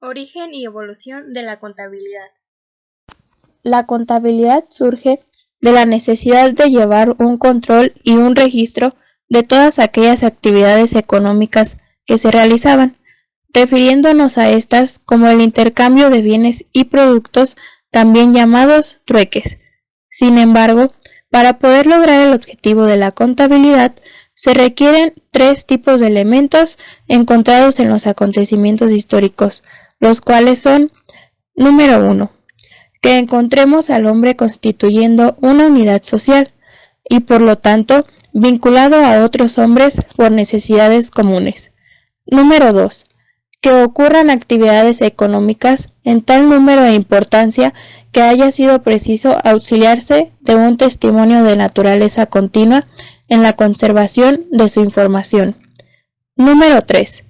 Origen y evolución de la contabilidad. La contabilidad surge de la necesidad de llevar un control y un registro de todas aquellas actividades económicas que se realizaban, refiriéndonos a estas como el intercambio de bienes y productos, también llamados trueques. Sin embargo, para poder lograr el objetivo de la contabilidad, se requieren tres tipos de elementos encontrados en los acontecimientos históricos, los cuales son: número 1, que encontremos al hombre constituyendo una unidad social y por lo tanto vinculado a otros hombres por necesidades comunes. Número 2, que ocurran actividades económicas en tal número e importancia que haya sido preciso auxiliarse de un testimonio de naturaleza continua en la conservación de su información. Número 3,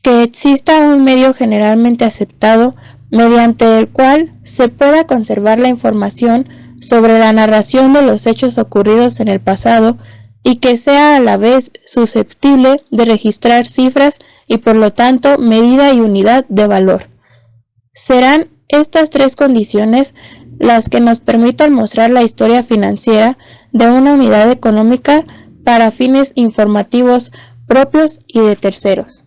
que exista un medio generalmente aceptado mediante el cual se pueda conservar la información sobre la narración de los hechos ocurridos en el pasado y que sea a la vez susceptible de registrar cifras y por lo tanto medida y unidad de valor. Serán estas tres condiciones las que nos permitan mostrar la historia financiera de una unidad económica para fines informativos propios y de terceros.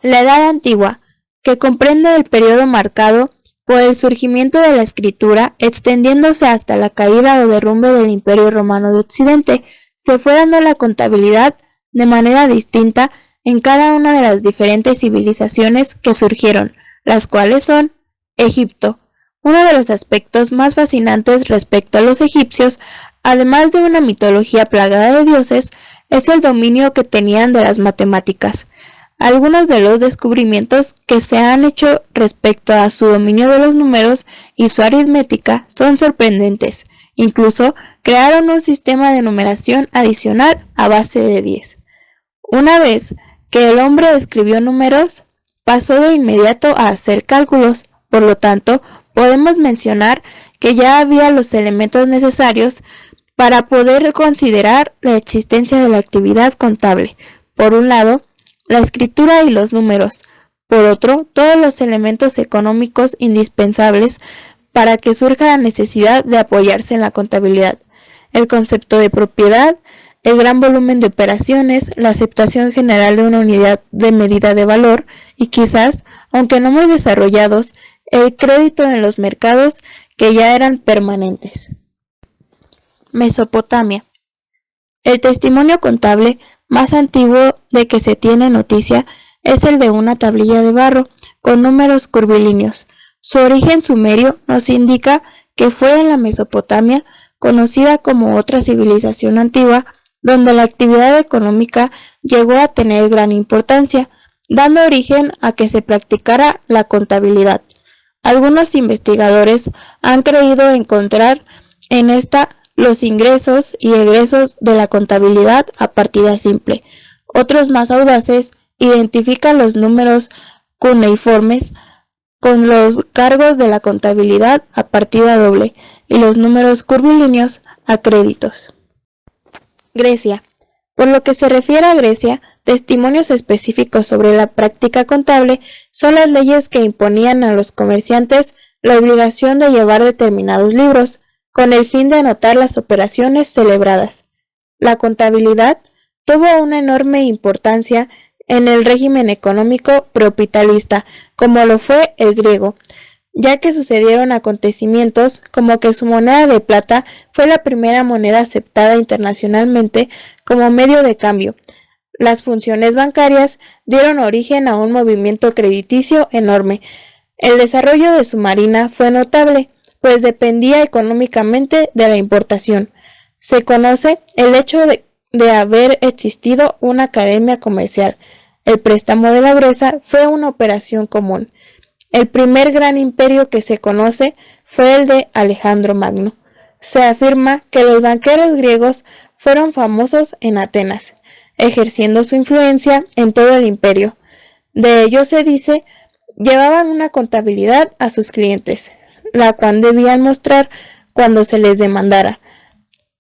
La Edad Antigua, que comprende el periodo marcado por el surgimiento de la escritura, extendiéndose hasta la caída o derrumbe del Imperio Romano de Occidente, se fue dando la contabilidad de manera distinta en cada una de las diferentes civilizaciones que surgieron, las cuales son: Egipto. Uno de los aspectos más fascinantes respecto a los egipcios, además de una mitología plagada de dioses, es el dominio que tenían de las matemáticas. Algunos de los descubrimientos que se han hecho respecto a su dominio de los números y su aritmética son sorprendentes. Incluso crearon un sistema de numeración adicional a base de 10. Una vez que el hombre escribió números, pasó de inmediato a hacer cálculos. Por lo tanto, podemos mencionar que ya había los elementos necesarios para poder considerar la existencia de la actividad contable. Por un lado, la escritura y los números. Por otro, todos los elementos económicos indispensables para que surja la necesidad de apoyarse en la contabilidad: el concepto de propiedad, el gran volumen de operaciones, la aceptación general de una unidad de medida de valor y quizás, aunque no muy desarrollados, el crédito en los mercados que ya eran permanentes. Mesopotamia. El testimonio contable más antiguo de que se tiene noticia es el de una tablilla de barro con números curvilíneos. Su origen sumerio nos indica que fue en la Mesopotamia, conocida como otra civilización antigua, donde la actividad económica llegó a tener gran importancia, dando origen a que se practicara la contabilidad. Algunos investigadores han creído encontrar en esta los ingresos y egresos de la contabilidad a partida simple. Otros, más audaces, identifican los números cuneiformes con los cargos de la contabilidad a partida doble y los números curvilíneos a créditos. Grecia. Por lo que se refiere a Grecia, testimonios específicos sobre la práctica contable son las leyes que imponían a los comerciantes la obligación de llevar determinados libros, con el fin de anotar las operaciones celebradas. La contabilidad tuvo una enorme importancia en el régimen económico prehospitalista, como lo fue el griego, ya que sucedieron acontecimientos como que su moneda de plata fue la primera moneda aceptada internacionalmente como medio de cambio. Las funciones bancarias dieron origen a un movimiento crediticio enorme. El desarrollo de su marina fue notable, pues dependía económicamente de la importación. Se conoce el hecho de haber existido una academia comercial. El préstamo de la Grecia fue una operación común. El primer gran imperio que se conoce fue el de Alejandro Magno. Se afirma que los banqueros griegos fueron famosos en Atenas, ejerciendo su influencia en todo el imperio. De ello se dice, llevaban una contabilidad a sus clientes, la cual debían mostrar cuando se les demandara.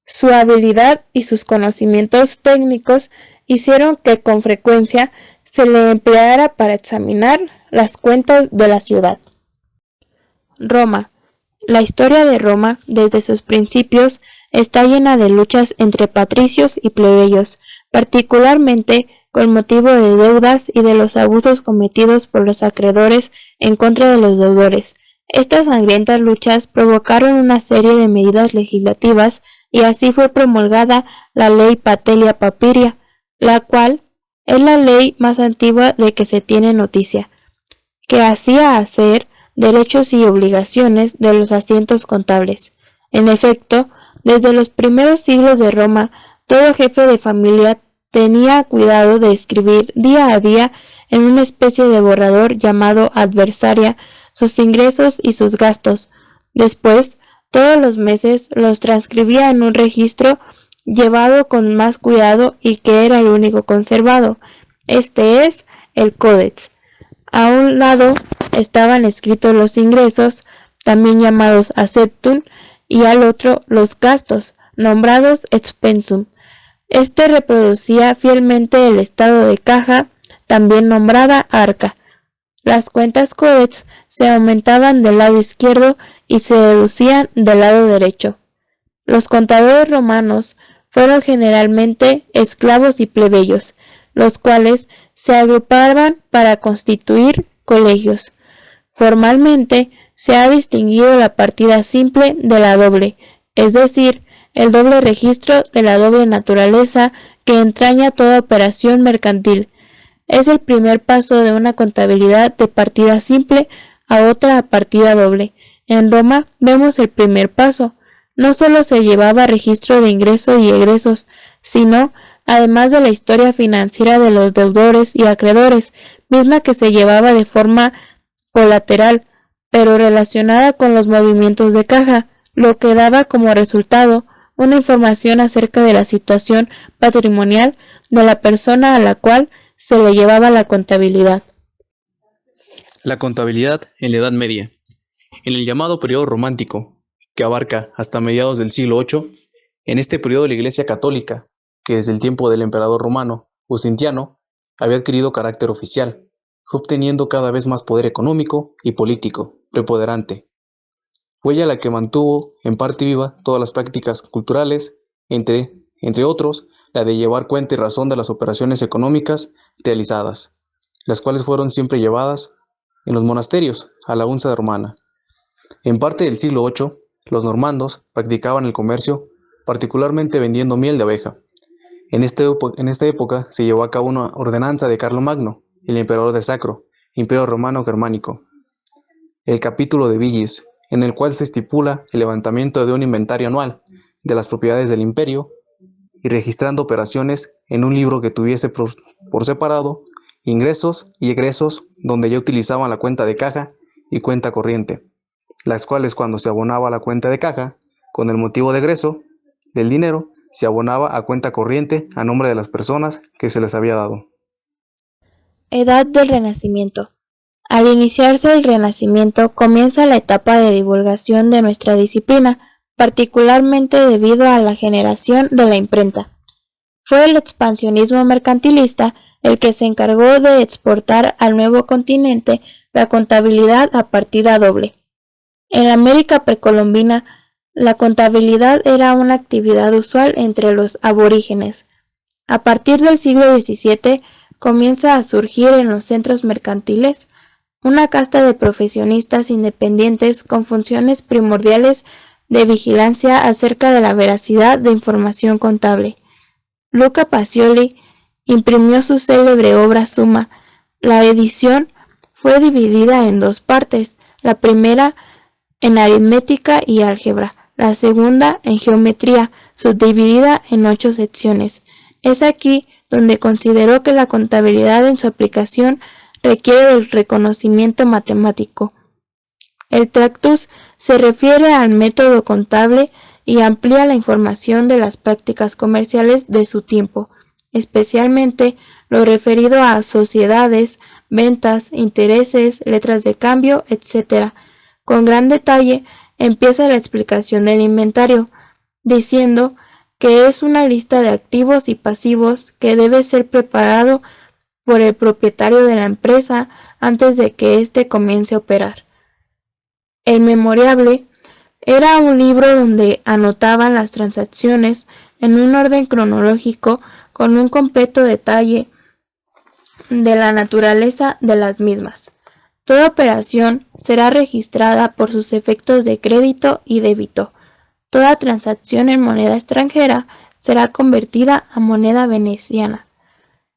Su habilidad y sus conocimientos técnicos hicieron que con frecuencia se le empleara para examinar las cuentas de la ciudad. Roma. La historia de Roma, desde sus principios, está llena de luchas entre patricios y plebeyos, particularmente con motivo de deudas y de los abusos cometidos por los acreedores en contra de los deudores. Estas sangrientas luchas provocaron una serie de medidas legislativas y así fue promulgada la ley Patelia Papiria, la cual es la ley más antigua de que se tiene noticia, que hacía hacer derechos y obligaciones de los asientos contables. En efecto, desde los primeros siglos de Roma, todo jefe de familia tenía cuidado de escribir día a día en una especie de borrador llamado adversaria sus ingresos y sus gastos. Después, todos los meses los transcribía en un registro llevado con más cuidado y que era el único conservado. Este es el Codex. A un lado estaban escritos los ingresos, también llamados acceptum, y al otro los gastos, nombrados expensum. Este reproducía fielmente el estado de caja, también nombrada arca. Las cuentas codex se aumentaban del lado izquierdo y se deducían del lado derecho. Los contadores romanos fueron generalmente esclavos y plebeyos, los cuales se agrupaban para constituir colegios. Formalmente se ha distinguido la partida simple de la doble, es decir, el doble registro de la doble naturaleza que entraña toda operación mercantil. Es el primer paso de una contabilidad de partida simple a otra partida doble. En Roma vemos el primer paso. No solo se llevaba registro de ingresos y egresos, sino, además de la historia financiera de los deudores y acreedores, misma que se llevaba de forma colateral, pero relacionada con los movimientos de caja, lo que daba como resultado una información acerca de la situación patrimonial de la persona a la cual se le llevaba la contabilidad. La contabilidad en la Edad Media. En el llamado periodo romántico, que abarca hasta mediados del siglo VIII, en este periodo la Iglesia Católica, que desde el tiempo del emperador romano, Justiniano, había adquirido carácter oficial, fue obteniendo cada vez más poder económico y político, preponderante. Fue ella la que mantuvo en parte viva todas las prácticas culturales, entre otros, la de llevar cuenta y razón de las operaciones económicas realizadas, las cuales fueron siempre llevadas en los monasterios a la unza romana. En parte del siglo VIII, los normandos practicaban el comercio, particularmente vendiendo miel de abeja. En esta época se llevó a cabo una ordenanza de Carlomagno, el emperador de Sacro, Imperio Romano Germánico, el capítulo de Villis, en el cual se estipula el levantamiento de un inventario anual de las propiedades del imperio y registrando operaciones en un libro que tuviese por separado ingresos y egresos, donde ya utilizaban la cuenta de caja y cuenta corriente, las cuales cuando se abonaba a la cuenta de caja con el motivo de egreso del dinero, se abonaba a cuenta corriente a nombre de las personas que se les había dado. Edad del Renacimiento. Al iniciarse el Renacimiento comienza la etapa de divulgación de nuestra disciplina, particularmente debido a la generación de la imprenta. Fue el expansionismo mercantilista el que se encargó de exportar al nuevo continente la contabilidad a partida doble. En la América precolombina, la contabilidad era una actividad usual entre los aborígenes. A partir del siglo XVII comienza a surgir en los centros mercantiles una casta de profesionistas independientes con funciones primordiales de vigilancia acerca de la veracidad de información contable. Luca Pacioli imprimió su célebre obra Summa. La edición fue dividida en dos partes, la primera en aritmética y álgebra, la segunda en geometría, subdividida en 8 secciones. Es aquí donde consideró que la contabilidad en su aplicación requiere del reconocimiento matemático. El Tractus se refiere al método contable y amplía la información de las prácticas comerciales de su tiempo, especialmente lo referido a sociedades, ventas, intereses, letras de cambio, etc. Con gran detalle empieza la explicación del inventario, diciendo que es una lista de activos y pasivos que debe ser preparado por el propietario de la empresa antes de que éste comience a operar. El memoriable era un libro donde anotaban las transacciones en un orden cronológico con un completo detalle de la naturaleza de las mismas. Toda operación será registrada por sus efectos de crédito y débito. Toda transacción en moneda extranjera será convertida a moneda veneciana.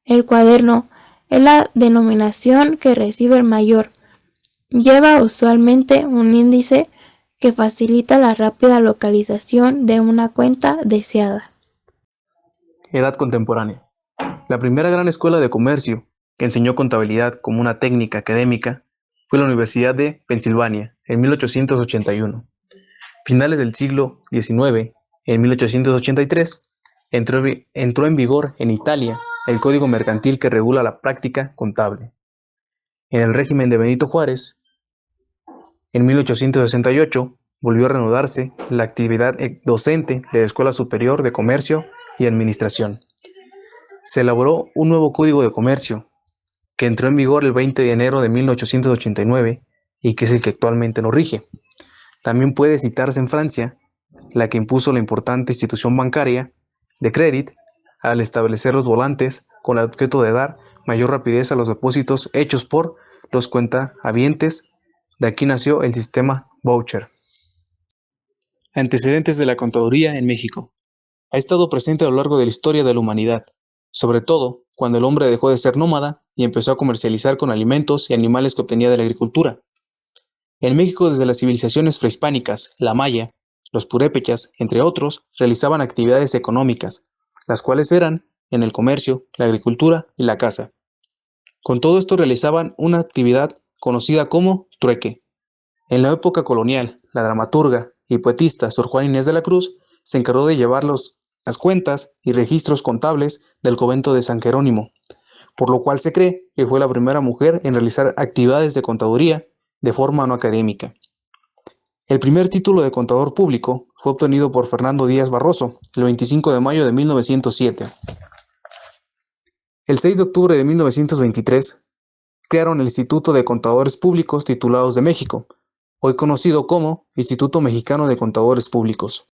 El cuaderno es la denominación que recibe el mayor. Lleva usualmente un índice que facilita la rápida localización de una cuenta deseada. Edad contemporánea. La primera gran escuela de comercio que enseñó contabilidad como una técnica académica fue la Universidad de Pensilvania en 1881. Finales del siglo XIX, en 1883, entró en vigor en Italia el Código Mercantil que regula la práctica contable. En el régimen de Benito Juárez, en 1868, volvió a reanudarse la actividad docente de la Escuela Superior de Comercio y Administración. Se elaboró un nuevo Código de Comercio, que entró en vigor el 20 de enero de 1889 y que es el que actualmente nos rige. También puede citarse en Francia, la que impuso la importante institución bancaria de Credit al establecer los volantes con el objeto de dar mayor rapidez a los depósitos hechos por los cuentahabientes. De aquí nació el sistema voucher. Antecedentes de la contaduría en México. Ha estado presente a lo largo de la historia de la humanidad, sobre todo cuando el hombre dejó de ser nómada y empezó a comercializar con alimentos y animales que obtenía de la agricultura. En México, desde las civilizaciones prehispánicas, la maya, los purépechas, entre otros, realizaban actividades económicas, las cuales eran en el comercio, la agricultura y la caza. Con todo esto realizaban una actividad conocida como trueque. En la época colonial, la dramaturga y poetista Sor Juana Inés de la Cruz se encargó de llevar las cuentas y registros contables del convento de San Jerónimo, por lo cual se cree que fue la primera mujer en realizar actividades de contaduría de forma no académica. El primer título de contador público fue obtenido por Fernando Díaz Barroso el 25 de mayo de 1907. El 6 de octubre de 1923 crearon el Instituto de Contadores Públicos Titulados de México, hoy conocido como Instituto Mexicano de Contadores Públicos.